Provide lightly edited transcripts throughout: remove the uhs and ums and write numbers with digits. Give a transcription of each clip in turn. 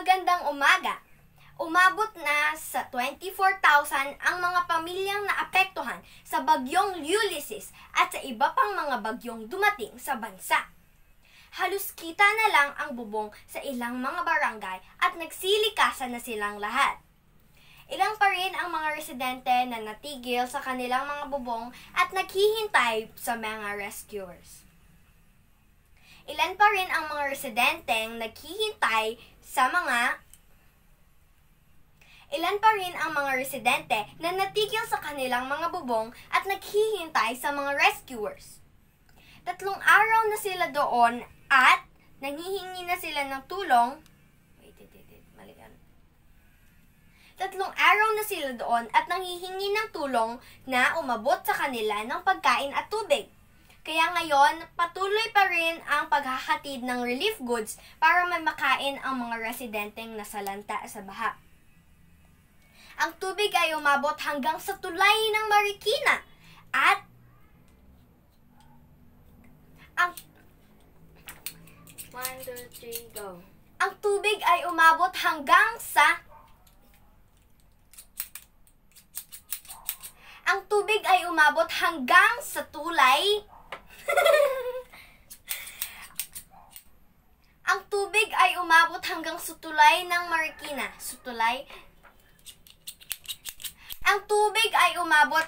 Magandang umaga! Umabot na sa 24,000 ang mga pamilyang naapektuhan sa bagyong Ulysses at sa iba pang mga bagyong dumating sa bansa. Halos kita na lang ang bubong sa ilang mga barangay at nagsilikasan na silang lahat. Ilang pa rin ang mga residente na natigil sa kanilang mga bubong at naghihintay sa mga rescuers. Ilan pa rin ang mga residenteng naghihintay sa Ilan pa rin ang mga residente na natigil sa kanilang mga bubong at naghihintay sa mga rescuers. 3 araw na sila doon at nanghihingi na sila ng tulong. 3 araw na sila doon at nanghihingi ng tulong na umabot sa kanila ng pagkain at tubig. Kaya ngayon, patuloy pa rin ang paghahatid ng relief goods para may makain ang mga residenteng nasalanta sa baha. Ang tubig ay umabot hanggang sa tulay ng Marikina at ang tubig ay umabot hanggang sa tulay. Ang tubig ay umabot hanggang sa tulay ng Marikina. Ang tubig ay umabot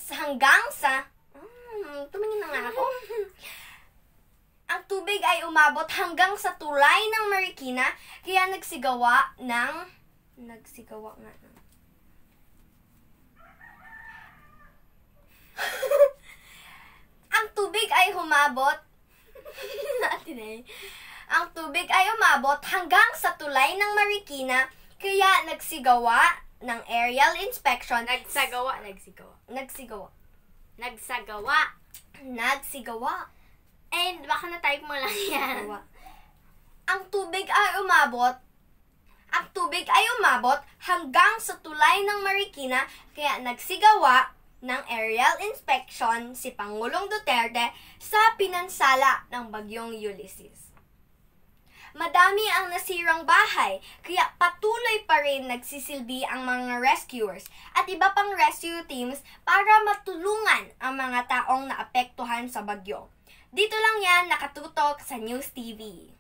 hanggang sa tumingin na nga ako. Ang tubig ay umabot hanggang sa tulay ng Marikina, kaya nagsigawa nga. Ang tubig ay umabot hanggang sa tulay ng Marikina, kaya nagsigawa ng aerial inspection. Nagsigawa. And baka na-type mo lang yan. Ang tubig ay umabot hanggang sa tulay ng Marikina, kaya nagsigawa ng aerial inspection si Pangulong Duterte sa pinansala ng bagyong Ulysses. Madami ang nasirang bahay, kaya patuloy pa rin nagsisilbi ang mga rescuers at iba pang rescue teams para matulungan ang mga taong naapektuhan sa bagyo. Dito lang yan nakatutok sa News TV.